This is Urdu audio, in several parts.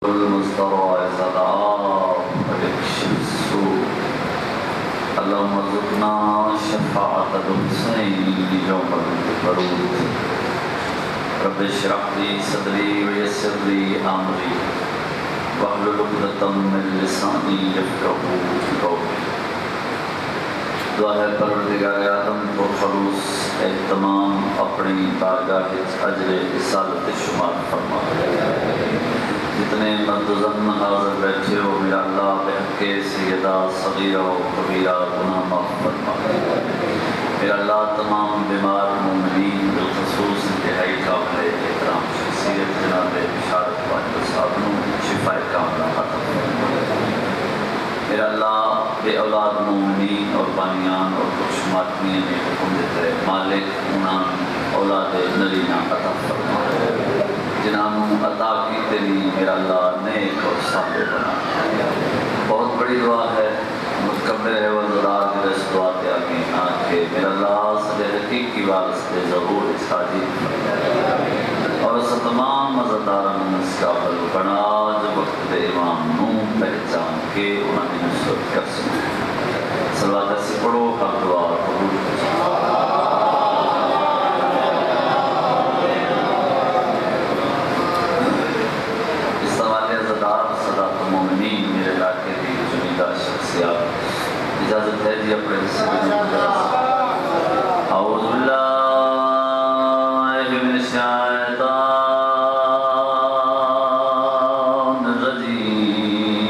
المسترى زرعاء ويكشف السوء اللهم ارزقنا شفاعة الحسين يوم البرود رب اشرح لي صدري ويسر لي امري واحلل عقدة من لساني يفقهوا قولي. دعا ہے پروردگار عالم کو خلوص اہتمام اپنی بارگاہ اجر رسالت شمار فرما. جتنے مردزن حاضر بیٹھے ہو میرا اللہ بحق سیدہ صغیرہ و کبیرہ گناہ معاف فرما. میرا اللہ تمام بیمار مومنین بالخصوص انتہائی قابل احترام شخصیت جناب بشارت واجد صاحب نو شفا کاملہ عطا فرما. میرا اللہ بے اولاد مومنین اور بانیان اور کچھ ماتمیاں نے حکم دیتا ہے مالک انہاں اولاد نرینہ عطا فرما. جنہوں عطا کی تیری میرا اللہ نیک اور صالح بنا. بہت بڑی دعا ہے متکبر ہے والزرار کی رس دعا تے آمین آنکھے میرا اللہ صدر حقیقی وارث ظہور اس حاجی اور اس تمام مزدارن اس کا بل بنا جو وقت دے امام نو پہچان کے انہوں نے نصرت کر سکتے. صلوات سے پڑھو حق دعا قبول اجازت ہے جی اپنے اعوذ باللہ من الشیطان الرجیم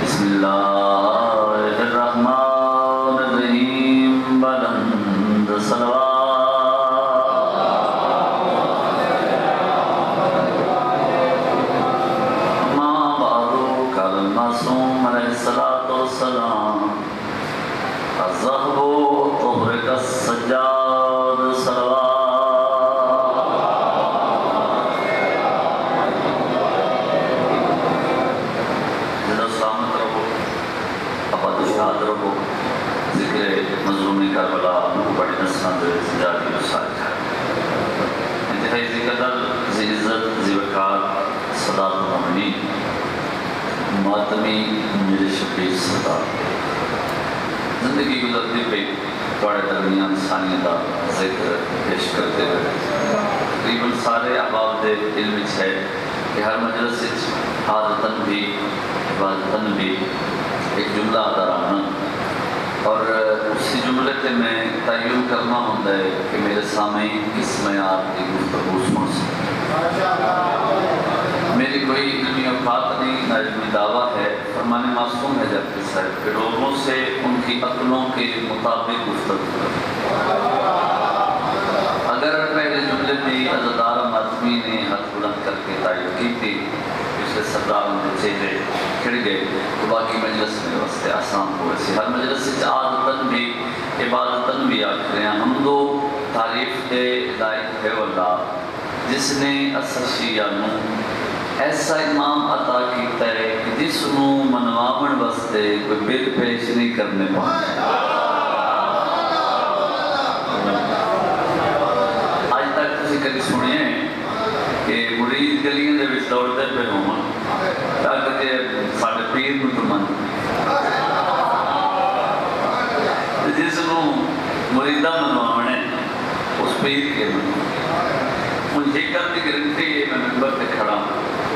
بسم اللہ الرحمن الرحیم بلند صلوات السلام الذهب طهرك السجاد صلوات جدا سلامت رہو ابد شاد رہو. ذکر مظلوم کربلا بڑی نسلان دے سجادی و سالح انتہائی ذکر در ذی عزت ذی وقار صدات المؤمنین ماتمی میرے شفیع سردار زندگی گزرتی پہ بڑے درمیان ثانیہ دا ذکر پیش کرتے ہوئے تقریباً سارے احباب دے علم ہے کہ ہر مجلس عادتاً بھی عبادتاً بھی ایک جملہ ادا رہنا اور اسی جملے تے میں تعین کرنا ہوتا ہے کہ میرے سامعین کس معیار کی گفتگو سن سکتے. میری کوئی علمی اوقات نہیں نہ علمی دعویٰ ہے. فرمان معصوم ہے جب کہ صاحب کہ لوگوں سے ان کی عقلوں کے مطابق گفتگو کریں. اگر پہلے جملے میں عزدار ماتمی نے ہاتھ بلند کر کے تعین کی تھی پچھلے سرداروں کے چہرے کھڑ گئے تو باقی مجلس میں واسطے آسان ہو گئے. ہر مجلس سے عادتاً بھی عبادتاً بھی آخر ہیں ہم دو تعریف کے لائق ہے واللہ جس نے اثر شیعہ نو ایسا امام عطا کیتا ہے کہ جس نو منواون واسطے کوئی بل پیش نہیں کرنے پاتا. آج تک تسی کبھی سنیے کہ مرید گلیاں دے وچ دوڑتے پہ ہون تاکہ ساڈے پیر نو تو من جس نو مریدہ منواون ہے اس پیر کے من ان ایک گل کی گارنٹی ہے میں ممبر پہ کھڑا ہوں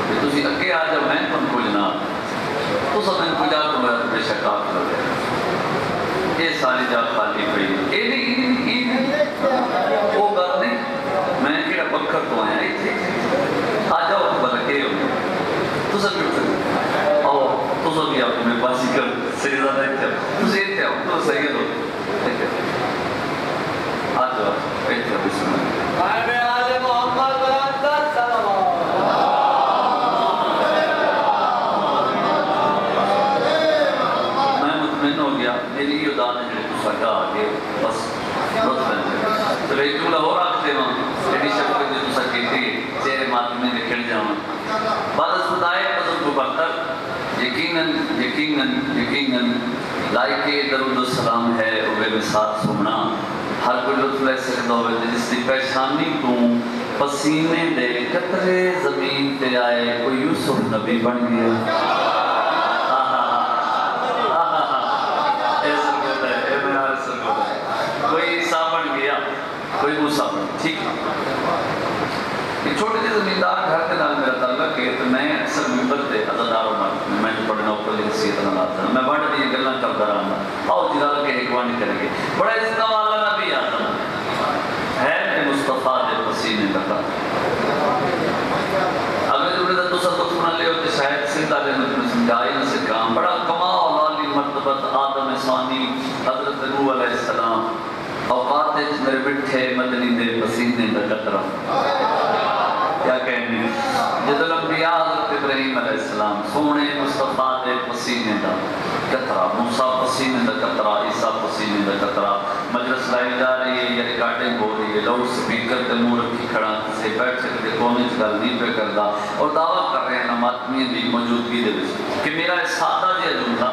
کہ تسی اگے آ جاؤ میں تم کو جناب تو سب میں پوجا تو میرا بے شک آپ کر دے یہ ساری جا خالی پئی یہ نہیں وہ گل نہیں میں کہڑا پکھر تو آیا اتنے آ جاؤ بلکہ تو سب بھی آؤ تو سب بھی آپ میں باسی کر صحیح زیادہ اتنے تسی اتنے آؤ تو صحیح ہو آ جاؤ اتنے آؤ بسم اللہ میری یہ دان ہے جو سکا آگے بس لطف ہے تو ایک جملہ اور آکھتے ہیں ایڈی شکل جو تو سکی تھی چہرے ماتمی نے کھل جاؤں بعد اس خدای قسم کو برتر یقیناً لائق درود السلام ہے اوے میں ساتھ سمنا ہر کوئی لطف لے سکتا ہوئے جس کی پیشانی تو پسینے دے قطرے زمین تے آئے کوئی یوسف نبی بن گیا. کوئی عیسیٰ بن گیا, کوئی موسیٰ بن گیا. ٹھیک ہے, ایک چھوٹے سے زمیندار گھر کے نال میرا تعلق ہے. تو میں اکثر ممبر تے عزاداروں میں جو بڑے نوکر کی حیثیت نال آتا ہوں, میں بڑھ دی گلاں کرتا رہا اور جلال کے ایک وانی کریں گے. بڑا عزت والا نبی آدم ہے کہ مصطفیٰ دے پسینے لگا. اگر جو نے تو سب سنا لے ہوتے شاید سندہ لے میں سمجھائی نہ سکا. بڑا کمال عالی مرتبت آدم ثانی حضرت نوح علیہ السلام اوقات میرے بٹھے مدنی دے پسینے دا قطرہ. کیا کہنے جد الانبیاء حضرت ابراہیم علیہ السلام سونے مصطفیٰ دے پسینے دا قطرہ, موسیٰ پسینے دا قطرہ, عیسیٰ پسینے دا قطرہ. مجلس لائی جا رہی ہے یا ریکارڈنگ ہو رہی ہے, لاؤڈ سپیکر تے منہ رکھی کھڑا سے بیٹھ سکتے کونے چ گل نہیں پہ کردا اور دعویٰ کر رہے ہیں ماتمیاں دی موجودگی دے وچ کہ میرا سادہ جہا جملہ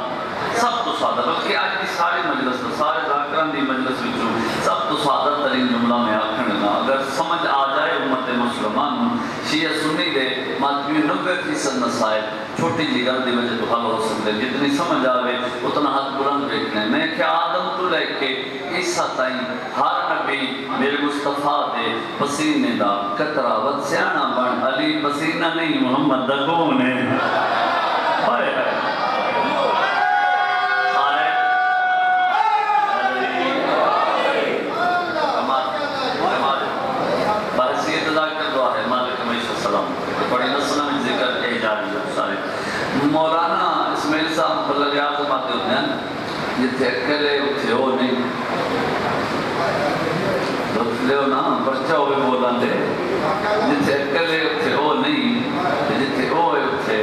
سب تو سادہ, بلکہ آج کی ساری مجلس سارے ذاکران دی مجلس وچوں سب تو سادہ ترین جملہ میں آکھن لگا. اگر سمجھ آ جائے امت مسلمان شیعہ سنی دے ماتمی 90% مسائل چھوٹی جی گل دی وجہ تو حل ہو سکتے, جتنی سمجھ آوے اتنا ہاتھ بلند دیکھنا ہے. میں کہ آدم تو لے کے عیسیٰ تائیں ہر نبی میرے مصطفیٰ دے پسینے دا قطرہ ود سیانا بن. علی پسینہ نہیں محمد دا کون ہے. ہائے ہائے بڑی نسلہ میں ذکر کہے جا رہی ہے سارے. مولانا اسماعیل صاحب بلد یاد باتیں ہوتے ہیں جتھے اکلے اتھے ہو نہیں لے ہو نا بچہ ہوئے بولان دے جتھے اکلے اتھے ہو نہیں جتھے ہوئے اتھے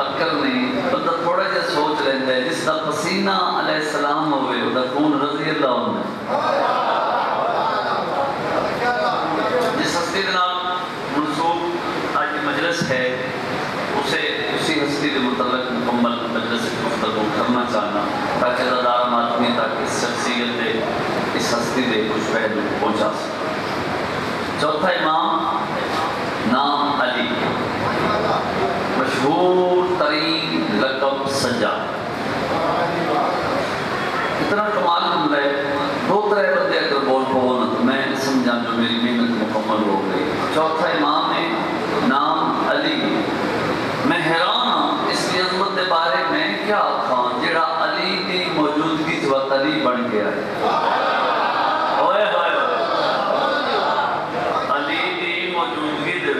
عقل نہیں. بندہ تھوڑا جا سوچ لیندے ہے جس دا پسینہ علیہ السلام ہوئے وہ دا خون رضی اللہ ہوندے. جس ہستی دے نام منصوب آج کی مجلس ہے اسے اسی ہستی کے متعلق مکمل مجلس گفتگو کرنا چاہنا تاکہ زدار ماتمی تاکہ اس شخصیت دے اس ہستی دے کچھ پہلو پہنچا سکے. چوتھا امام نام علی, مشہور ترین لقب سجاد. اتنا کمال جملہ ہے, دو ترے بندے اگر بول پاؤ نا تو میں سمجھا جو میری محنت مکمل ہو گئی. چوتھا امام ہے نام علی. میں حیران ہوں اس کی عظمت کے بارے میں کیا آخاں جڑا علی کی موجودگی جو علی بن گیا ہے. اوئے ہوئے علی کی موجودگی دے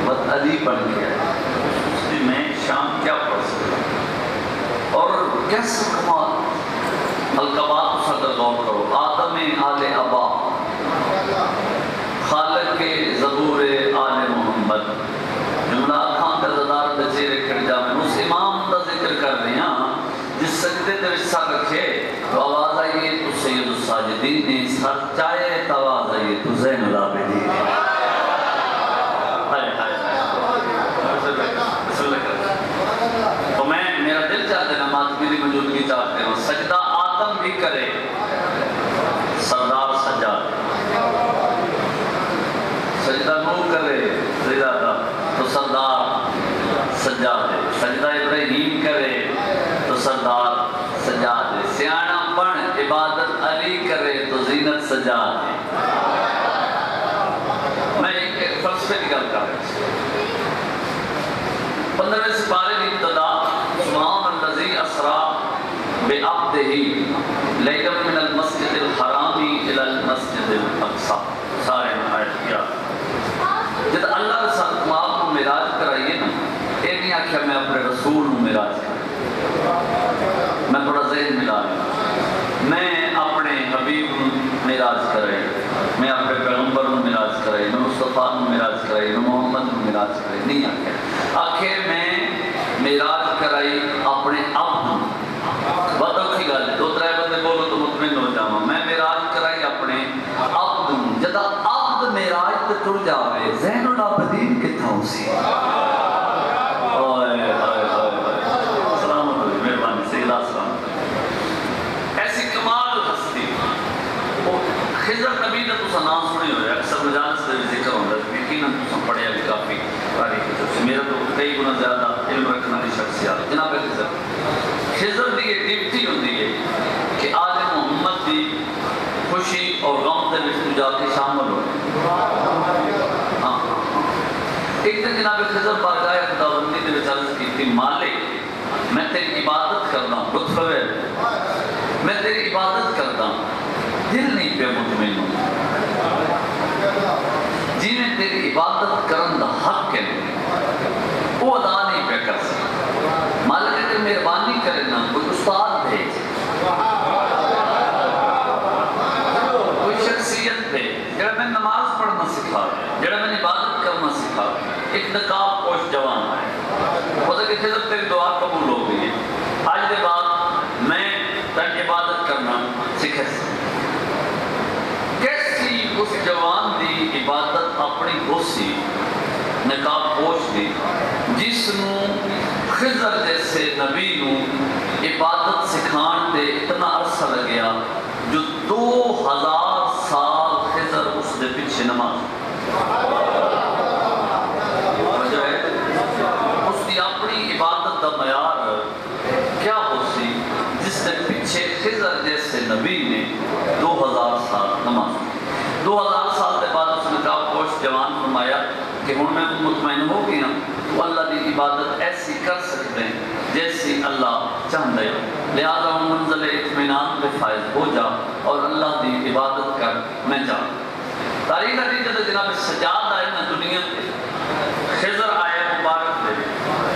وچ علی بن گیا ہے. اس کی میں شام کیا پڑھ سکتا اور کیسا کمال. القبات صدر غور کرو. آدم آل ابا, خالق زبور آل محمد. جملہ آنکھاں کا زدار بچے رکھڑ جا میں اس امام دا ذکر کر رہے ہیں جس سجدے تے وچ رکھے تو آواز آئیے تو سید الساجدین نے, سر چاہے تو آواز آئیے تو زین العابدین. ہائے ہائے بسم اللہ کر. تو میں میرا دل چاہتے ہیں ماتمی کی موجودگی چاہتے ہیں سجدہ آدم بھی کرے سردار سجاد, سجدہ نو کرے سجدہ تو سردار سجاد ہے, سجدہ ابراہیم کرے تو سردار سجاد ہے, سیانا پڑھ عبادت علی کرے تو زینت سجاد ہے. میں ایک فلسفے کی گل کر رہا ہوں. 15ویں سپارے کی ابتدا سبحان الذی اسرا بعبدہ لیلا من المسجد الحرام الی المسجد الاقصی. سارے آیت کیا جب اللہ کے ساتھ آپ کو معراج کرائیے نا, یہ نہیں آخیا میں اپنے رسول کو معراج کر, میں تھوڑا ذہن ملا لوں, میں اپنے حبیب کو معراج کرائی, میں اپنے پیغمبر کو معراج کرائی, میں مصطفیٰ کو معراج کرائی, میں محمد کو معراج کرائی. نہیں آخیا. آخر میں معراج کرائی اپنے عبد. بہت اچھی گل ہے, 2-3 بندے بولو تو مطمئن ہو جاؤں. میں معراج کرائی اپنے عبد. جدا عبد معراج تے ٹر جاوے زین العابدین کتھا ہو سی. سلام علیکم, مہربانی سیدہ سلام. ایسی کمال ہستی گنا زیادہ علم رکھنے والی شخصیات جناب خضر کی یہ ڈیوٹی ہوتی ہے کہ آل محمد کی خوشی اور غم کے وچ جا کے شامل ہو. ہاں ایک دن جناب خضر بارگاہ خداوندی دے وچ عرض کی مالک میں تیری عبادت کرنا ہوں. لطف ہے میں تیری عبادت کرتا ہوں دل نہیں پہ مطمئن ہوں جی میں تیری عبادت کرن دا حق ہے وہ ادا نہیں پہ کر سکتا. مالک اگر مہربانی کرے نا کوئی استاد بھیج کوئی شخصیت بھیج جڑا میں نماز پڑھنا سکھا جڑا میں عبادت کرنا سکھا. ایک نقاب پوش جوان ہے وہ کہ خضر تیری دعا قبول ہو گئی ہے آج دے بعد میں تک عبادت کرنا سکھے. کیسی اس جوان دی عبادت اپنی دوستی نقاب پوش دی جس نو خضر جیسے نبی نو عبادت سکھان دے اتنا عرصہ لگیا جو 2000 سال خضر اس دے پیچھے نماز جو ہے اس کی اپنی عبادت دا معیار کیا ہو سی جس کے پیچھے خضر جیسے نبی نے 2000 سال نماز 2000 سال کے بعد اس نے نقاب پوش جوان فرمایا کہ ہوں میں مطمئن ہو گیا تو اللہ کی عبادت ایسی کر سکتے ہیں جیسی اللہ چاہتا ہے. لہذا ہوں منزل اطمینان پہ فائز ہو جا اور اللہ کی عبادت کر میں جا. تاریخ حدیث جب جناب سجاد آئے نا دنیا خضر آئے مبارک دے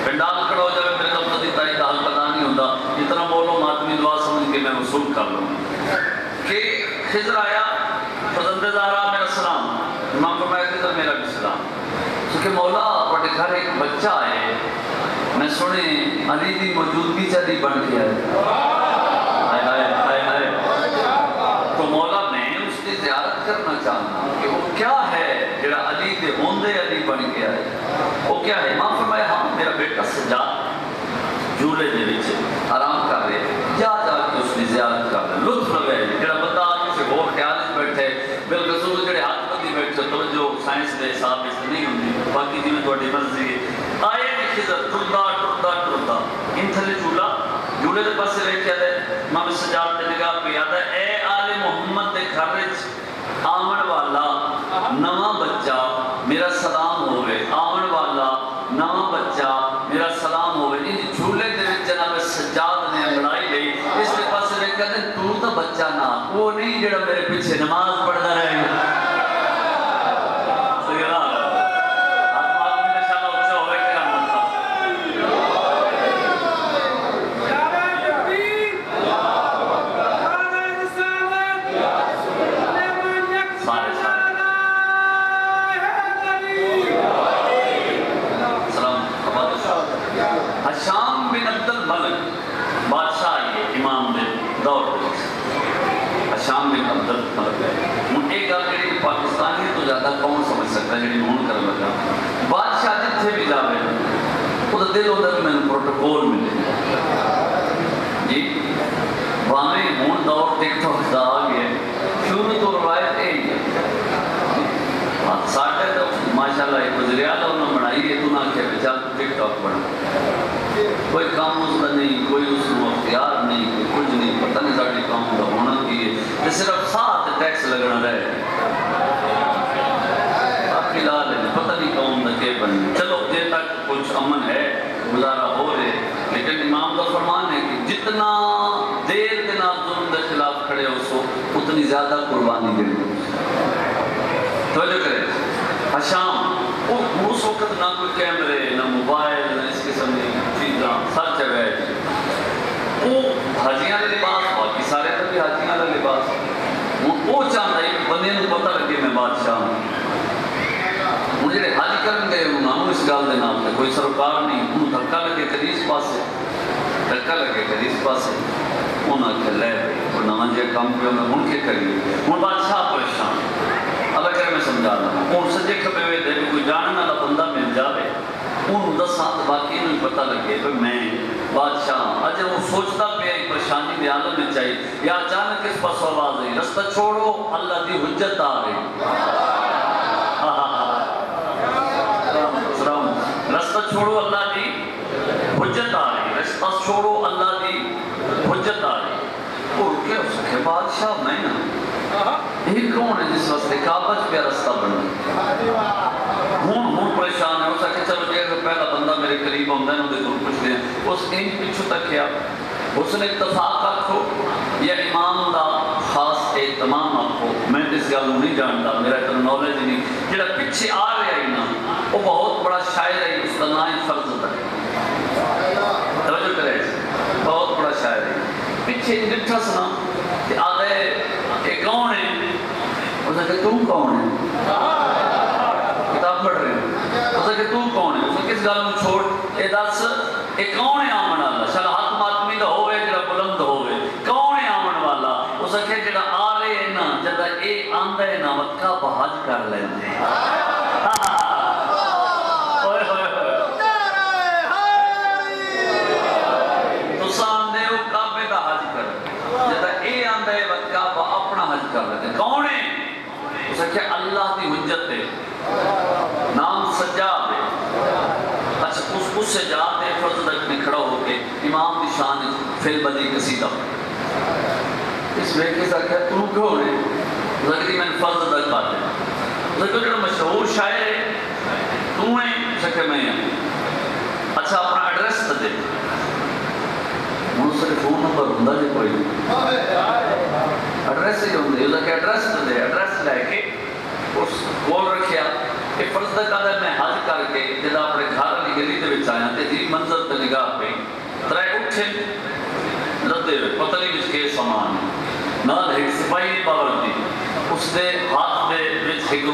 پنڈال کھڑا ہو جائے میرے تو پتی تائی حال پتا نہیں ہوتا اتنا بولو ماتمی دعا سمجھ کے میں وصول کر لوں کہ خضر آیا فضل زہرا میرا سلام امام فرمایا خضر میرا بھی سلام کہ مولا بڑے گھر ایک بچہ آئے میں سنے علی دی موجودگی چلی بن گیا ہے تو مولا میں اس کی زیارت کرنا چاہتا کہ وہ کیا ہے جڑا علی دے ہوندے علی بن گیا ہے وہ کیا ہے. امام فرمایا ہاں میرا بیٹا سجاد جھولے دے وچ آرام کر رہے جا جا کے اس کی زیارت کر رہے لطف لگے جڑا بندہ کسی اور خیال بیٹھے بالخصوص جڑے ہاتھ بندی بیٹھے توجہ سائنس دے حساب وچ نہیں ہوندی باقی جی میں تھوڑی مرضی ہے. آئے خضر ٹردا ٹردا ٹردا ان تھلے جھولا جھولے دے پاسے ویکھیا تے امام سجاد تے نگاہ پہ آتا ہے اے آل محمد دے گھر وچ آمن والا نواں بچہ میرا سلام ہوئے آمن والا نواں بچہ میرا سلام ہوئے. ان جھولے دے وچ جناب سجاد نے انگڑائی گئی اس کے پاسے ویکھیا تے تو تا بچہ نہ وہ نہیں جڑا میرے پیچھے نماز پڑھدا رہے گا. حشام بن عبد الملک بادشاہ آئیے امام دے دور حشام بن عبد الملک ہوں ایک گل جی پاکستانی تو زیادہ کون سمجھ سکتا ہے جی ہوں کر لگا بادشاہ جتنے بھی جاوے وہ دل ہوتا ہے کہ میں پروٹوکول ملے جی باہیں ہوں دور ٹک ٹاک دا آ گیا شروع تو روایت یہی ہے ساڈے تو ماشاءاللہ ایک وزیراعظم انہوں نے بنائی ہے تو نہ کہ چل ٹک ٹاک بنا کوئی کام اس کا نہیں کوئی اس کو اختیار نہیں کوئی کچھ نہیں پتہ نہیں ساڑی کام کا ہونا کی ہے صرف ساتھ ٹیکس لگنا رہے باقی لال ہے پتہ نہیں کام کا کہ بنی. چلو دیر تک کچھ امن ہے گزارا ہو رہے لیکن امام کا فرمان ہے کہ جتنا دیر کے نام ظلم کے خلاف کھڑے ہو سو اتنی زیادہ قربانی دے دو. توجہ کرے حشام اس وقت نہ کوئی کیمرے نہ موبائل نہ اس قسم کی چیزاں سر جگہ ہے وہ حاجیاں کا لباس باقی سارے تو بھی حاجیاں کا لباس وہ چاہتا ہے کہ بندے کو پتہ لگے میں بادشاہ ہوں. ہوں جڑے حج کرن گئے انہوں اس گل کے نام سے کوئی سروکار نہیں انہوں دھکا لگے کدی اس پاسے دھکا لگے کدی اس پاسے انہوں نے لے وہ نواں جہاں کام پہ انہیں ہوں کے کریے ہوں بادشاہ پریشان اللہ کرے میں سمجھا رہا ہوں سجے کھپے ہوئے دے کوئی جاننے والا بندہ مل جائے انہوں دساں تو باقی نہیں پتہ لگے کہ میں بادشاہ اجے وہ سوچتا پہ ایک پریشانی دے عالم میں چاہیے یا اچانک اس پاس آواز آئی رستہ چھوڑو اللہ دی حجت آ رہی رستہ چھوڑو اللہ دی حجت آ رہی رستہ چھوڑو اللہ دی حجت آ رہی وہ رکے اس کے بادشاہ میں نا یہ کون ہے جس واسطے کعبہ پہ رستہ بننا ہوں پریشان ہے اس کے چلو جی پہلا بندہ میرے قریب ہوتا ہے انہوں نے پوچھ دیا اس ان پیچھو تک کیا اس نے اتفاق رکھو یا امام دا خاص اہتمام رکھو میں اس گل نہیں جانتا میرا اتنا نالج نہیں جڑا پیچھے آ رہا ہے نا وہ بہت بڑا شاعر ہے اس کا نام فرض ہے توجہ کرے بہت بڑا شاعر ہے پیچھے ڈٹھا سنا کہ آدھے یہ کون ہے اس نے کہ تم کون ہے کتاب پڑھ رہے ہو اس نے کہ تم کون ہے اس نے کس گل میں چھوڑ یہ دس یہ کون ہے آمن والا شاید ہاتھ ماتمی دا ہوئے جڑا بلند ہوئے کون ہے آمن والا اس نے کہ جڑا آ رہے ہیں نا جڑا اے آندہ ہے نا مکہ بحج کر لیندے کون ہے اس نے کہا اللہ کی حجت ہے نام سجاد ہے اچھا اس سجاد ہے فرض رکھنے کھڑا ہو کے امام کی شان فی البدی قصیدہ اس میں کس کہا تم کون ہے اس نے کہا میں فرض رکھ پاتے اس نے کہا جو مشہور شاعر ہے تم ہے اس نے کہا میں اچھا اپنا ایڈریس دے اس نے فون نمبر ہوں جی کوئی ایڈریس ہی ہوں اس نے ایڈریس دے ایڈریس لے کے اس کول رکھیا کہ فرض کہا میں حج کر کے جب اپنے گھر والی گلی کے بچ آیا تو جی منظر تے نگاہ پئی ترے اٹھے لدے ہوئے پتہ نہیں اس کے سامان نال ایک سپاہی باوردی اس دے ہاتھ دے وچ ایک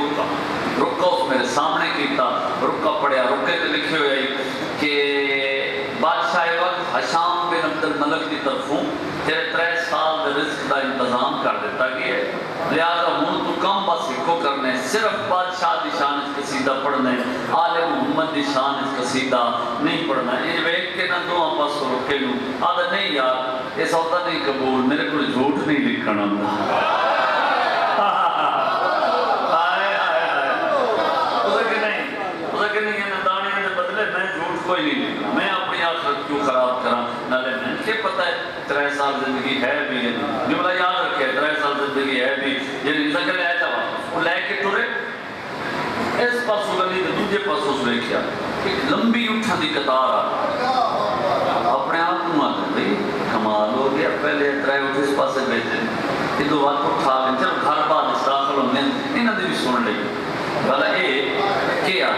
رکا اس میرے سامنے کیتا رکا پڑھیا رکے تے لکھے ہوئے کہ بادشاہ وقت حشام بن عبد الملک کی طرفوں تیرے 3 سال دے رزق کا انتظام کر دیتا گیا ہے لہذا ہوں تو کم بس ہکو کرنے صرف بادشاہ دی شان اس قصیدہ پڑھنے آل محمد دی شان اس قصیدہ نہیں پڑھنا یہ ویک کے نہ دو پاس رکے لوں آدھا نہیں یار یہ سودا نہیں قبول میرے کو جھوٹ نہیں لکھنا کوئی نہیں لکھنا میں اپنی آخرت کیوں خراب کرا نالے میں کہ پتہ ہے 3 سال زندگی ہے بھی جملہ یاد رکھے 3 سال زندگی ہے بھی یعنی ذکر لے جاوا وہ لے کے ٹرے اس پاسوں گلی تے دوجے پاسوں سے دیکھیا ایک لمبی اٹھن دی قطار اپنے آپ کو آتے بھئی کمال ہو گیا پہلے 3 اٹھ اس پاسے بیٹھے یہ دو وقت اٹھا گئے چلو گھر بعد اس داخل ہونے انہوں نے بھی سن لئی بھلا اے کیا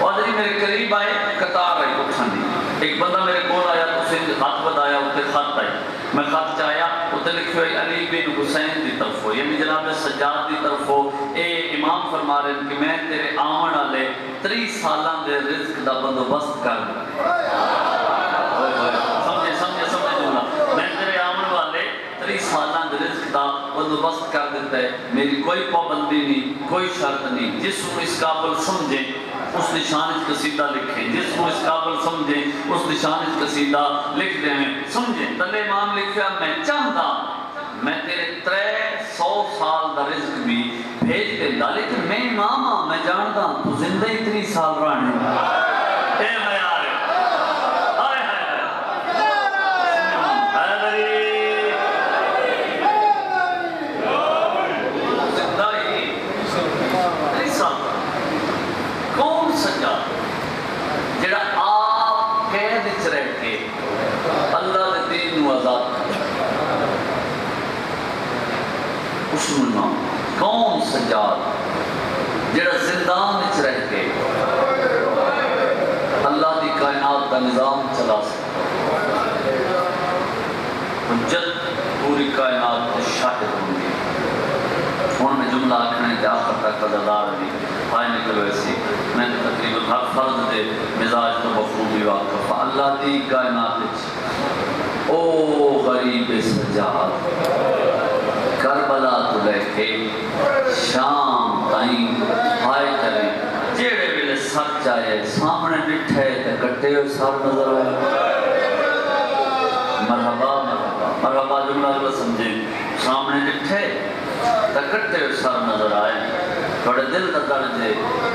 اور جی میرے قریب آئے قطار آئی اٹھن دی ایک بندہ میرے کول آیا اسے ہاتھ بتایا اتنے خط آئی میں خط چاہیا اتنے لکھے ہوئے علی بن حسین دی طرف ہو یعنی جناب سجاد دی طرف ہو اے امام فرما رہے ہیں کہ میں تیرے آمن والے 30 سالان دے رزق دا بندوبست کر دوں سمجھے جملہ میں تیرے آمن والے 30 سالان دے رزق دا بندوبست کر دیتا ہے میری کوئی پابندی نہیں کوئی شرط نہیں جس کو اس قابل سمجھے اس نشان اس قصیدہ لکھیں جس کو اس قابل سمجھیں اس نشان اس قصیدہ لکھ دیں سمجھیں تلے امام لکھیا میں چاہتا میں تیرے 300 سال دا رزق بھی بھیج دیتا لیکن میں امام ہاں میں جانتا ہوں تو زندہ اتنی سال رہنے اے میں آ رہے کون سجاد جڑا زندان وچ رہ کے اللہ دی کائنات کا نظام چلا سکتا حجت پوری کائنات کے شاہد ہوں گے ہوں میں جملہ آکھنے کے آخر تک قدردار بھی آئے نکلو ایسی میں نے تقریباً ہر فرد دے مزاج تو بخوبی واقف اللہ دی کائنات وچ او غریب سجاد کربلا تو لے کے شام تائیں آئے کریں جیڑے ویلے سر چاہے سامنے ڈٹھے تے کٹے ہوئے سر نظر آئے مرحبا مرحبا مرحبا جملہ جو سمجھے سامنے ڈٹھے تے کٹے ہوئے سر نظر آئے تھوڑے دل کا درجے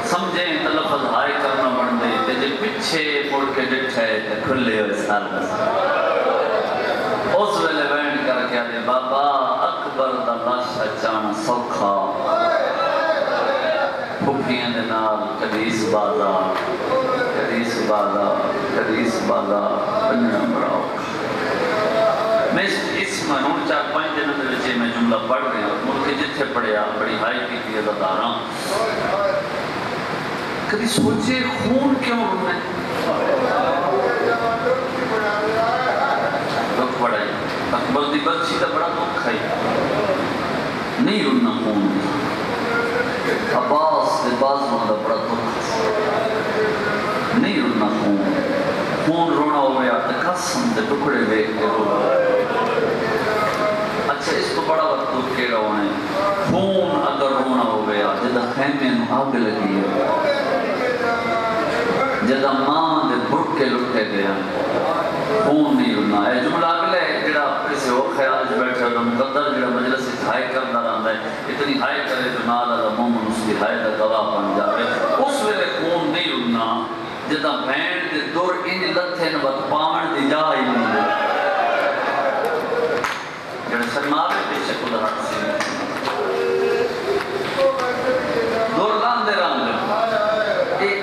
سمجھیں تے لفظ ہائے کرنا بن دے تے جے پیچھے مڑ کے ڈٹھے تے کھلے ہوئے سال بس اس ویلے بینڈ کر کے آدھے بابا اکبر دا لاش اچانا سوکھا پھوپھیاں دے نال کدیس بادا بننا بڑا اوکھا میں اس منون 4-5 دنوں دے وچ میں جملہ پڑھ رہا ہوں ملک جتھے پڑھیا بڑی ہائی کی عزتداراں کبھی سوچے خون کیوں رونا ہے دکھ بڑا ہے اکبر دی بچی کا بڑا دکھ ہے نہیں رونا خون عباس دے بازوں کا بڑا دکھ نہیں رونا خون رونا ہویا تے قسم دے ٹکڑے دیکھ کے رونا اچھا اس کو بڑا وقت دکھ کے رونا ہے خون اگر رونا ہویا جدہ خیمے نو آگ لگی ہے جدہ ماں دے بھٹ کے لٹے گیا خون نہیں رونا ہے جملہ اگلے جڑا اسے ہو خیال جو بیٹھے ہوگا مقدر جڑا مجلس سے ہائے کرنا رہتا ہے اتنی ہائے کرے جو نال اللہ مومن اس کی ہائے دا گواہ بن جاوے اس ویلے خون نہیں رونا جدہ بھین دے دور ان لتھے نبت پاون دی جا ہی نہیں دے جڑا شرماوے پیچھے خود حق سی دور لاندے راندے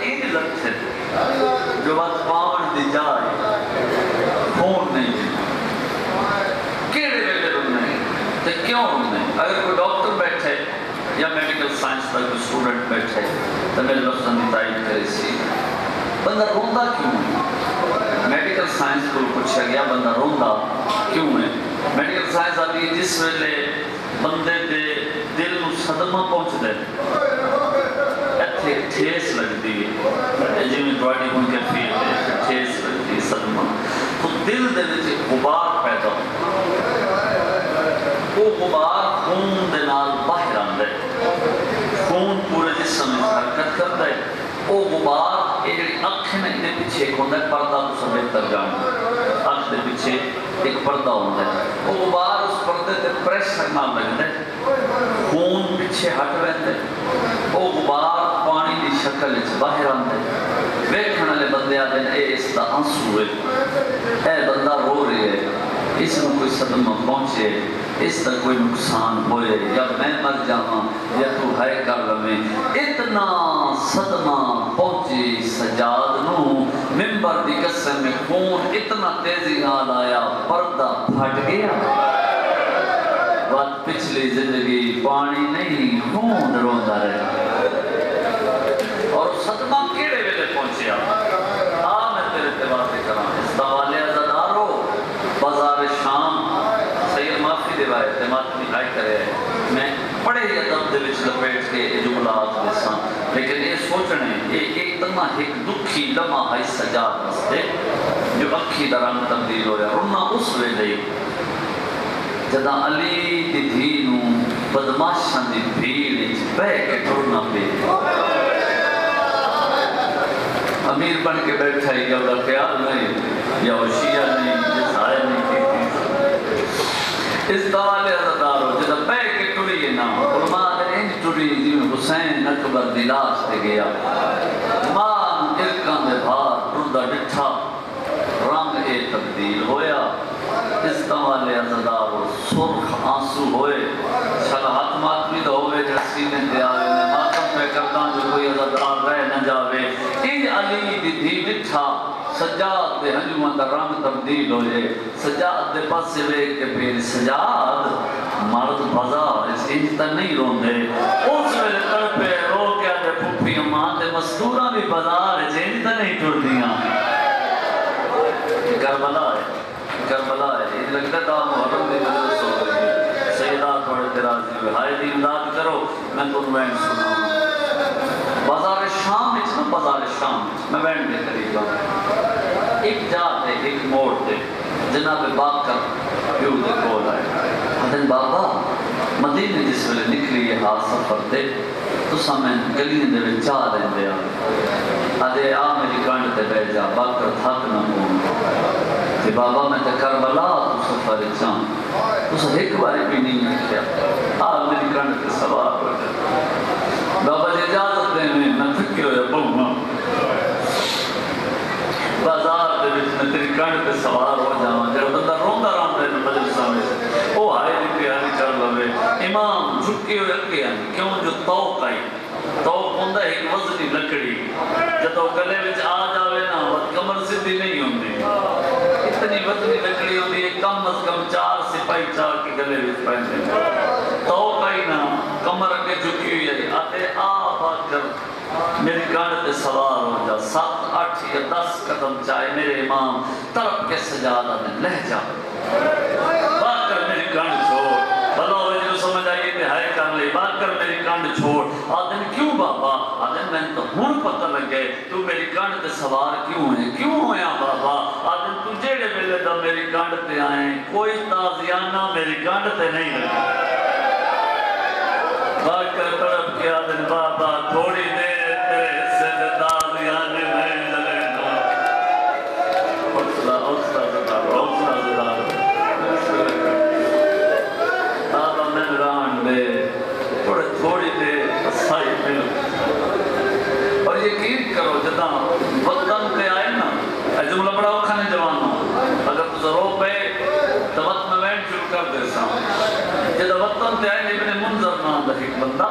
ان لتھے جو بات پاون دی جا ہی خون نہیں دی کیڑے ویلے رونے تے کیوں رونے اگر کوئی ڈاکٹر بیٹھے یا میڈیکل سائنس کا کوئی اسٹوڈنٹ بیٹھے تو میرے لفظاں دی تائید کرے سی بندہ روندا کیوں ہے میڈیکل سائنس کو پوچھا گیا بندہ روندا کیوں ہے میڈیکل سائنس آتی ہے جس ویلے بندے دے دل نو صدمہ پہنچ دے ایتھے ٹھیس لگتی ہے جی میں تواڈی ہن کے فیل ہے ٹھیس لگتی صدمہ تو دل دے وچ غبار پیدا وہ غبار خون دے نال باہر آندا ہے خون پورے جسم میں حرکت کرتا ہے وہ غبار یہ جڑی اکھ نے دے پیچھے ایک ہوتا ہے پردہ تو سب بہتر جان اکھ دے پیچھے ایک پردہ ہوتا ہے وہ غبار اس پردے تے پریشر نہ لگتا ہے خون پیچھے ہٹ رہتا ہے وہ غبار پانی دی شکل وچ باہر آندا ہے ویکھن والے بندے آتے ہیں اے اس دا آنسو ہے اے بندہ رو رہی ہے اس میں کوئی صدمہ پہنچے اس کا کوئی نقصان ہوئے یا میں مر جاواں یا تو ہے کر لویں اتنا صدمہ پہنچی سجاد نو ممبر دی قسم میں خون اتنا تیزی نال آیا پردہ پھٹ گیا بات پچھلی زندگی پانی نہیں خون روندا رہا اور صدمہ کیڑے ویلے پہنچیا میں تیرے تے واضح کراں اس دا والے عزادارو بازار شام سید معافی دے روایت ماتمی ہائی کرے میں بڑے ہی ادب دے وچ لپیٹ کے جملات دساں لیکن یہ سوچنے یہ اتنا ایک دکھی لمحہ ہے سجاد واسطے جو اکھی دا رنگ تبدیل ہویا رونا اس ویلے جداں علی دی دھی نو بدماشاں دی بھیڑ وچ بہ کے ٹرنا پے امیر بن کے بیٹھا ہی کہ وہ خیال نہیں یا وہ شیعہ نہیں یا سائے نہیں اس دوالے عزدار ہو جدہ بے کے ٹوڑی ہے نا علماء نے انج ٹوڑی جیو حسین اکبر دلاش دے گیا مان ارکان دے بھار ٹردہ ڈٹھا رنگ اے تبدیل ہویا اس دوالے عزدار ہو سرخ آنسو ہوئے شل حق ماتمی دو ہوئے جرسی نے دے آوے میں ماتم پہ کردان جو کوئی عزدار رہ نہ جاوے ان علی دی دھی ڈٹھا سجاد دے ہنجوان دا رنگ تبدیل ہوئے سجاد دے پاس سے وے کے پھر سجاد مرد بازار اس انجتا نہیں رون دے اس ویلے تڑپے رو کیا دے پھوپی ماں دے مستورہ بھی بازار اس انجتا نہیں ٹوڑ دیاں کربلا ہے یہ لگتا ہے محرم دی مجلس ہو گئی سیدہ تھوڑے درازی ہوئے ہائے دی امداد کرو میں تو وینڈ سناؤں بازار شام میں وینڈ دے قریب ہوں ایک جاتے ایک موڑ دے جناب باکر پیو دے کول آئے حضرت بابا مدینے جس ویلے نکلی ہے ہاتھ سفر دے تو سامنے گلیاں دے وچ چاہ لیندے آدھے آ میری کانڈ تے بیٹھ جا باکر تھک نہ ہوں کہ بابا میں تے کربلا تو سفر چاں اس ایک باری بھی نہیں کیا آ میری کانڈ تے سوار ہو جا بابا جی اجازت دے میں تھکے ہوئے پڑھوں جو گلے وچ آ جاوے نا وہ کمر سیدھی نہیں ہوندی، اتنی وطنی لکڑی ہوندی ہے، کم از کم 4 سپاہی چار کے گلے وچ پہنتے تو کئی نہ کمر اگے جھکی ہوئی ہے آتے آ بات کر میری گاڑ تے سوار ہو جا، 7 8 یا 10 قدم چاہے میرے امام طرف کے سجادہ میں لہ جا، بات کر میری گاڑ چھوڑ، بھلا ہوئے جو سمجھ آئیے کہ ہائے کر لے، بات کر میری گاڑ چھوڑ، آدم کیوں بابا، آدم میں تو ہون پتہ لگے تو میری گاڑ تے سوار کیوں ہے، کیوں ہویا بابا، آدم تو جیڑے ملے دا میری گاڑ تے آئیں، کوئی تازیانہ میری گاڑ تے نہیں لگا، بات کر طرف کیا دن بابا تھوڑی دیر تیرے سے تازیانے میں جلے گا، حوصلہ زدارو بابا میں ران دے تھوڑی دیر اسائی ملو، اور یقین کرو جدا وطن پہ آئے نا، اے جملہ بڑا اکھانے جوانوں، اگر تو ضرور پہ تو وقت میں وین شروع کر دے ساں، جدا وطن پہ آئے ابن منظر نام دا ایک بندہ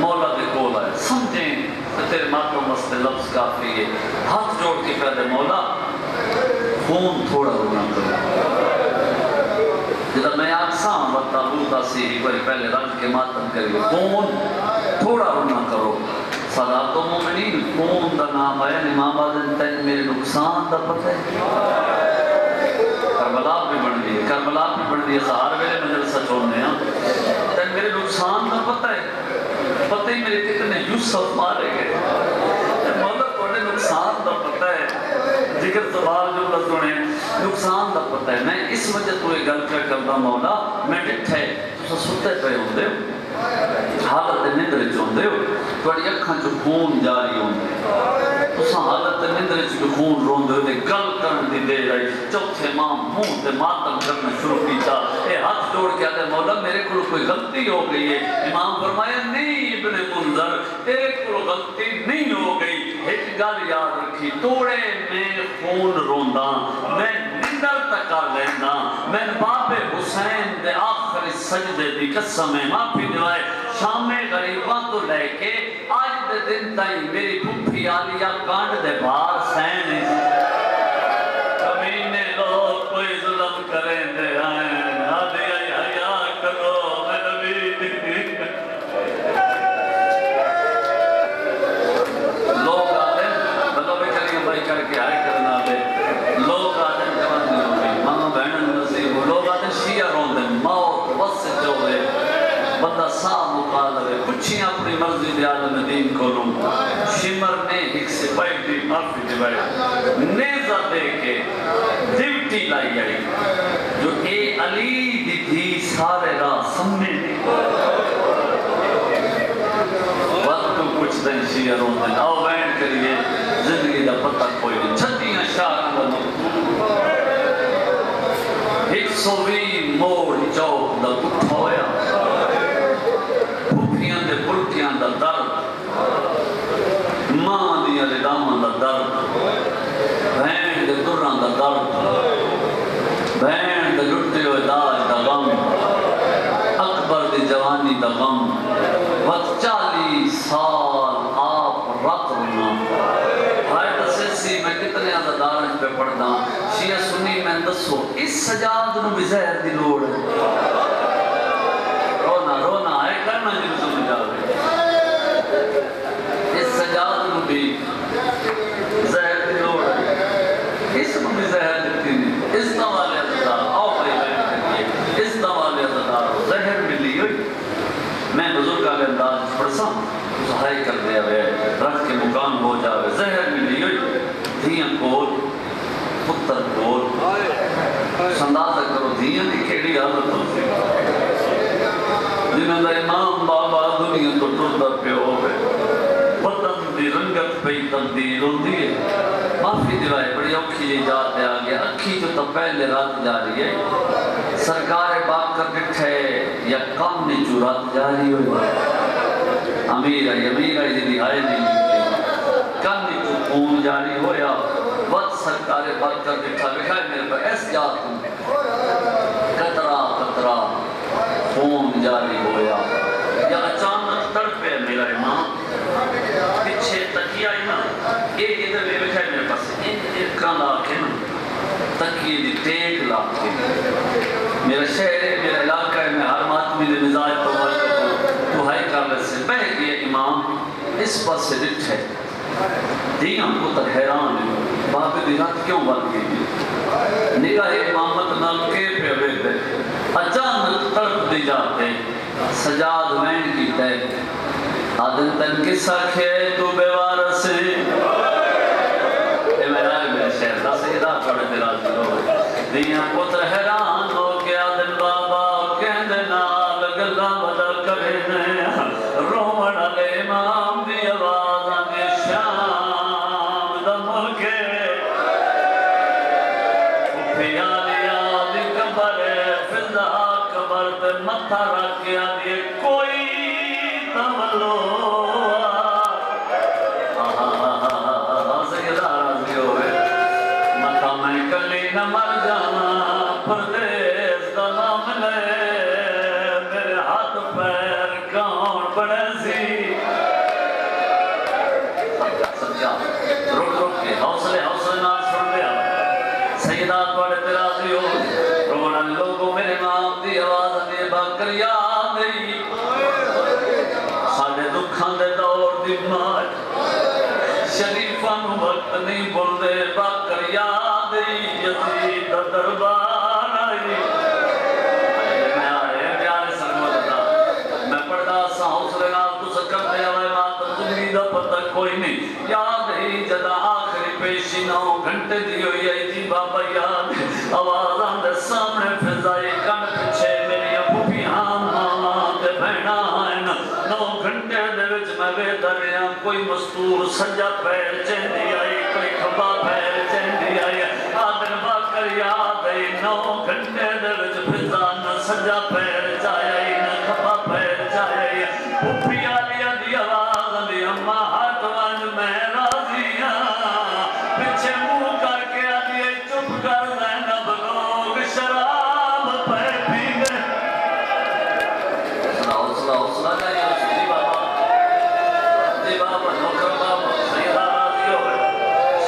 مولا دے کول آئے، سمجھیں کہ تیرے ماتوں مستے لفظ کافی ہے، ہاتھ جوڑ کے کہہ دے مولا خون تھوڑا رونا کرو، جدا میں آکساں وقتا بوتا سی ایک باری پہلے رنگ کے ماتم کرے خون تھوڑا رونا کرو، صدات و مومنین خون دا نام آیا امام آدم تین میرے نقصان دا پتہ ہے، کربلا بھی بڑھ دی ہے، کربلا بھی بڑھ دی ہے، سہار ویلے مجلسہ چھوڑنے ہیں، تین میرے نقصان دا پتہ ہے، پتہ ہی میرے کتنے یوسف مارے گئے، مولا توڑے نقصان دا پتہ ہے، ذکر سوال جو لسونے نقصان دا پتہ ہے، میں اس وجہ تو ایک گل کر کرتا مولا، میں ڈٹھے تو ستے پہ ہوندے ہو، حالت نندر چوندے ہو، توڑی اکھاں جو خون جاری ہوندے، اساں حالت نندر جو خون روندے ہوتے گل کرن دی دے رہی، چوتھے امام منہ تے ماتم کرنا شروع کیتا، اے ہاتھ جوڑ کے آتے مولا میرے کو کوئی غلطی ہو گئی ہے، امام فرمایا نہیں ابن منظر تیرے کو غلطی نہیں ہو گئی، ایک گل یاد رکھی توڑے میں خون روندا، میں نندر تکا لینا، میں باب حسین دے آخری سجدے دی قسم ہے معافی دلائے، شام غریباں تو لے کے آج دے دن تائیں میری پھپھی آلیہ کانڈ دے بار سین کمینے لوگ کوئی ظلم کریں دے آئیں آدھی آئی حیاء کرو میں نبی لوگ آدھیں بلو بے کریے بھائی کر کے آئے کرنا دے لوگ آدھیں جوان نہیں ہوگی ماما بہنن نصیب ہو لوگ آدھیں شیعہ رون دیں موت بس جو ہے بندہ صاحب مقالبے کچھیں اپنی مرضی دے عالم دین کو لوں شمر نے ایک سپاہی دی معافی دیوائی نیزہ دے کے ڈیوٹی لائی آئی جو اے علی دی تھی سارے راہ سمنے دی وقت کچھ دن شیعہ رون دن آؤ بین کریے زندگی دا پتہ کوئی نہیں چھتیاں شاہ بنو 120 موڑ چوک دا کٹھ ہویا پھوپیاں دے پلکیاں دا درد ماں دیاں دے داماں دا درد بہن دے دراں دا درد بہن دے لٹے ہوئے داج دا غم اکبر دی جوانی دا غم وقت 40 سال آپ رات رونا ہائے تسیسی میں کتنے عددارج پہ پڑھنا شیعہ سنی میں دسو اس سجاد نو بھی زہر دی لوڑ ہے رونا آئے کرنا جن سمجھا رہے اس سجاد نو بھی زہر دی لوڑ ہے اس نو بھی زہر دیتی نہیں اس دوالے عددار آؤ بھائی بہن کریے اس دوالے عددار زہر ملی ہوئی میں بزرگ آگے انداز پڑھسا سہائی کر دیا ہوئے رکھ کے مقام ہو جاوے زہر ملی ہوئی دھیاں کول پتر کول سندازہ کرو دھیاں دی کیڑی حالت ہوتی جنہوں نے امام بابا دنیا تو ٹوٹا پہ ہوئے وطن دی رنگت پہ تبدیل ہوتی ہے معافی دیوائے بڑی اوکھی جی جاتے آگے اکھی جو تو پہلے رات جا رہی ہے سرکار باق کر بٹھے یا کم نے جو رات جا رہی ہوئے امیر آئی جی آئے نہیں کم نے جو خون جاری ہویا وقت سرکار باق کر بٹھا بکھائے میرے پر ایس جات ہوں قطرہ خون جاری ہویا یا اچانک تڑپے میرا امام پیچھے تکیا نا اس پاس ڈٹھے دیاں پتر حیران ہے باپ دی رات کیوں بن گئی نگاہ امامت نال کے پہ بیٹھے اچانک تڑپ دی جاتے سجاد وین کی تے آدم تن کی سکھے تو بیوار سے اے میرے شہر دا سیدہ پڑھ تیرا ضرور دیاں پتر حیران ہو کے آدم بابا کہندے نال گلا بدا کرے نے رومن علی امام دی آواز آنے شام دا ملکے پیالیا دی قبر فضا قبر تے متھا رکھیا دی کوئی تملو سیدہ راضی ہوئے متھا میں کلی نہ مر جانا پردیس دا معاملے میرے ہاتھ پیر کون بڑے سی سمجھا رک کے حوصلے نال سن لیا سیدہ بڑے تیرا دیو رونا لوگوں میرے نام دی آواز دی باکر یاد نہیں ساڑھے دکھان دے دور دی مار شریفان وقت نہیں بول دے باکر یاد نہیں یزید دربار آئی میں آئے پیارے سنگوتا میں پڑھتا سا حوصلے نال تو سکر دے آئے ماتم دنگی دا پتہ کوئی نہیں یاد ہی جدا آخری پیشی 9 گھنٹے دی ہوئی ہے جی بابا یاد آواز آندے سامنے فضائی کن پچھے میری ابھی ماما تے بہنا ہے 9 گھنٹے دے وچ میں بے دریا کوئی مستور سجا پیر چہندی آئی کوئی کھبا پیر چہندی آئی آدن باکر یاد ہے 9 گھنٹے دے وچ فضا نہ سجا پیر چاہی نہ کھبا پیر چاہی ابھی آلیا دی آواز دی اممہ ہاتھ وان میں راضیاں پچھے منہ کر کے آدھیے چپ کر زینب لوگ شراب پہ پی گئے حوصلہ جائے جی بابا نوکر بابا سیدہ راضی ہوئے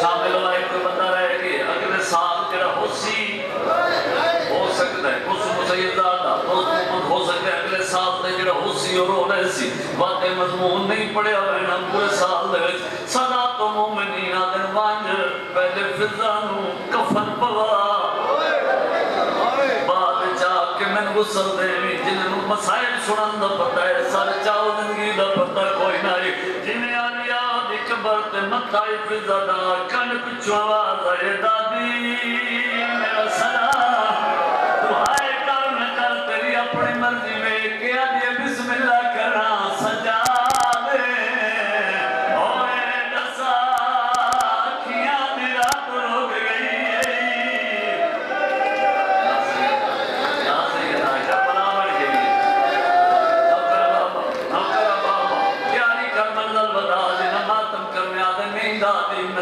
شامل ہوا ایک بندہ رہے گی اگلے سال جڑا ہو سکتا ہے کچھ مسید زیادہ ہو سکتا ہے اگلے سال تے جڑا ہوسی اور ہونے سی باتیں مضمون نہیں پڑے ہوئے نا پورے سال دے صدا تو مومنین آدن وانج پہلے فضا نو کفن پوا بعد چاہ کہ میں غسل دے جنہوں مسائل سنن دا پتہ ہے سر چاہو زندگی دا پتہ کوئی نائی جنہیں آلیا دی قبر تے متھائی فضا دا کن پچھو آواز آئے دادی میرا سنا تو آئے کر نہ کر تیری اپنی مرضی میں کیا دیے بسم اللہ کرنا سجا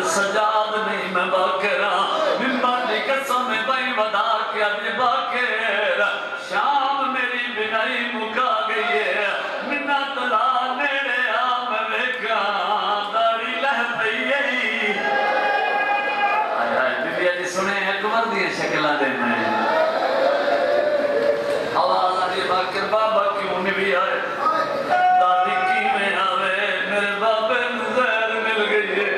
سجاد نہیں میں باکرہ ممبر دی قسم بھائی ودا کیا دی باکر شام میری بنائی مکا گئی ہے منت لا نیڑے آم ویکا داڑی لہ پئی گئی بی بی علی سنے اکبر دی شکلہ دے میں آواز آدھی باکر بابا کیوں نہیں بھی آئے دادی کی میں آوے میرے بابے نظر مل گئی ہے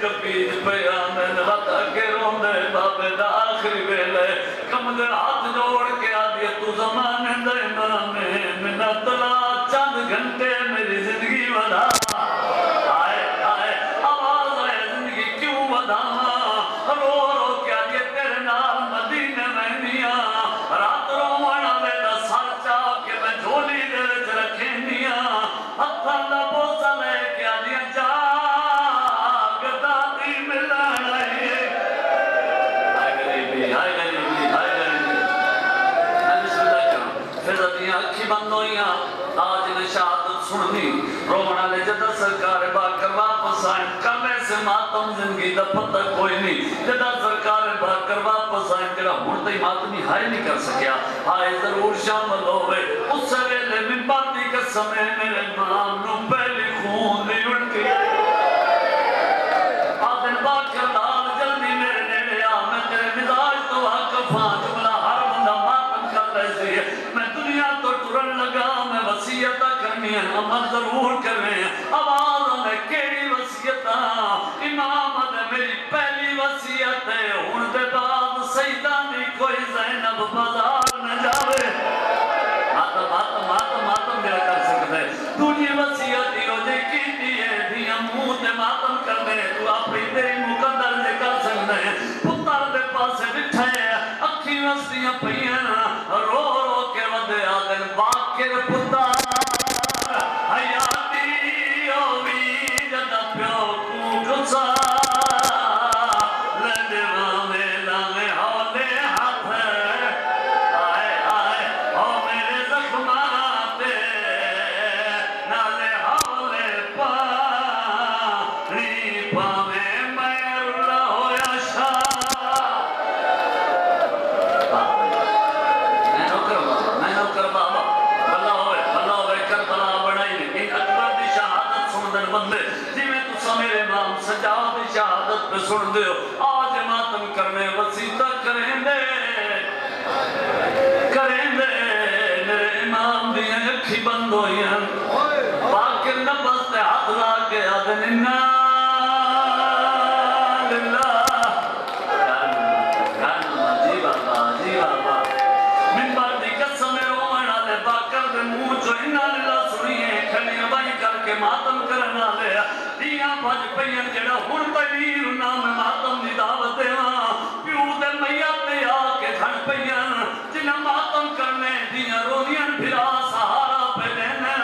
کپیج پہ آمین رتا کے روندے بابے دا آخری ویلے کم دے ہاتھ جوڑ کے آدھے تو زمانے دے مامے منت لا چند گھنٹے میری زندگی ودا آئے آواز آئے زندگی کیوں ودا رو کے آدھے تیرے نال مدینے میں نیا رات رومانا میرا سر چاہ کے میں جھولی دے وچ رکھے نیا ہتھا دا بوسا لے کے آدھے جا آج نشاط سننی رومنا لے جدہ سرکار باکر واپس آئیں کم ایسے ماتم زندگی دا پتہ کوئی نہیں جدہ سرکار باکر واپس آئیں جدہ ہونتے ماتمی ہائے نہیں کر سکیا آئے ضرور شامل ہوئے اس سے ویلے من باتی کا سمے میرے نام نو پہلی خون نہیں اٹھ گئی آدن باکر لال جلدی میرے نیلے آ میں تیرے مزاج تو واقف ہاں جملہ ہر بندہ ماتم کر رہے سے میں دنیا تو ٹرن لگا میں وسیعتہ کرنی ہیں عمل ضرور کریں آواز میں کیڑی وصیت امام نے میری پہلی وصیت ہے ہن دے بعد سیدہ دی کوئی زینب بازار نہ جاوے ماتم میرا کر سکتے تجھے وصیت ہی ہو جے کی دیئے دیا منہ تے ماتم کر دے تو اپنی تیری مقدر جے کر سکتے پتر دے پاسے بٹھے اکھی وستیاں پہیاں رو رو کے ودے آدن باکر پتر حیاتی ہوئی جدہ پیو کو گسا شہادت پہ سن دے آج ماتم کرنے وسیطہ کریں دے میرے امام دیاں اکھی بند ہوئی ہیں باکر نبس تے ہاتھ لا کے آدھن انا للہ جی بابا منبر دی قسم رونا لے باکر دے منہ چو انا للہ سنیے کھڑیاں بائی کر کے ماتم کرنا لے دیاں بھج پہین جڑا ہن تغیر نام ماتم دی دعوت دیواں پیو دے میت تے آ کے کھڑ پہین جنہ ماتم کرنے دیاں رونیاں پھرا سہارا پہ لینا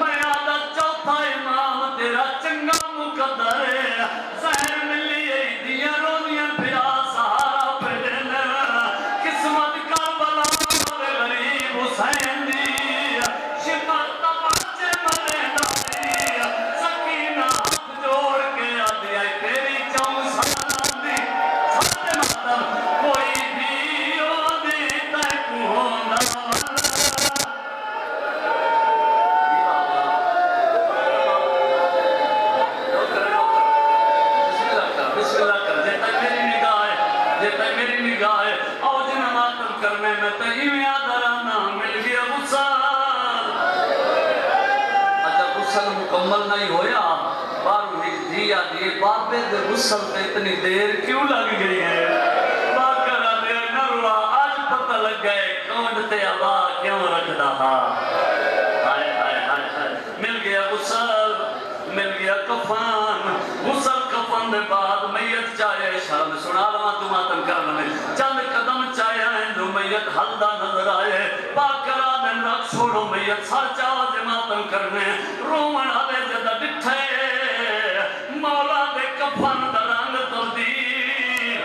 میں آدھا چوتھا امام تیرا چنگا مقدر ہے زہر ملی دیاں رونیاں پھرا سہارا پہ لینا قسمت کربلا دے غریب حسین دی شمت تماچے مرے داری سکینہ جوڑ کے آدھی آئی تیری چاہوں سلام دی ساتھ ماتم کوئی بھی آدھی تیک ہونا بسم اللہ کر جیتا میری نگاہ ہے آؤ جنہ ماتم کرنے میں تہیویں آدھرانا مل گیا غسل اچھا غسل مکمل نہیں ہویا بارو ایک دیا دیئے بابے دے غسل پہ اتنی دیر کیوں لگ گئی ہے باکر آدھے نروا آج پتہ لگ گئے کون تے آبا کیوں رکھ دہا مل گیا غسل مل گیا کفان غسل کفن دے بعد میت چاہے شرم سنا لما تو ماتم کرنے میں چند قدم چاہے ہیں جو میت حلدہ نظر آئے باکر آدھے رکھ چھوڑو میت سر چاہو جے ماتم کرنے رومن آدھے جدہ ڈٹھے مولا دے کفن دا رنگ تبدیل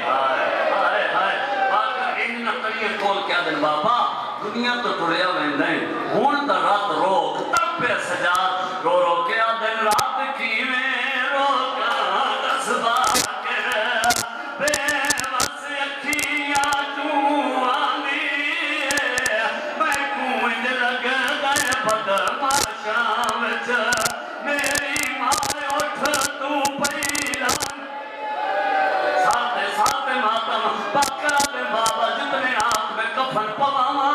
باکر ایک نتریے کول کیا دن بابا دنیا تو ٹریا میں نہیں ہون تا رات روک تب پہ سجاد رو رو کے آدھن رات کی میں روکا دس باکر بے وس اکھیاں چوں آنی میں کوئن لگ گئے بدما شام چھ میری ماں اٹھ تو پیلان ساتھ ماتم باکر آدھن بابا جتنے ہاتھ میں کفن پواما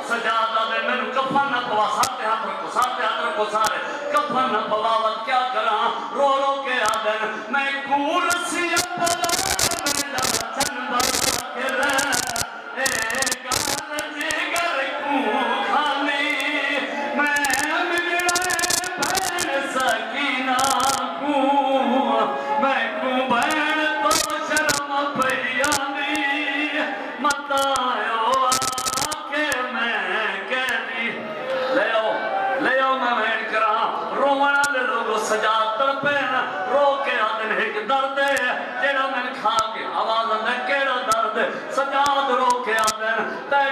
سجادہ دے میں کفن نہ پوا ساتھ ہاتھ رکھو سارے کفن نہ پواوت کیا کراں رو رو کے آدن میں کور سی اپنا میرا چن باکر اے گان جگر کو کھانی میں ملڑے بین سکینہ کو میں کو بین تو شرم پیانی متایو آکے میں کہنی لے آؤ میں بین کراں رومنا لے لوگو سجاد ترپین رو کے آدن ایک درد ہے جیڑا میں کھا کے آواز اندر کیڑا درد سجاد رو کے آدن تے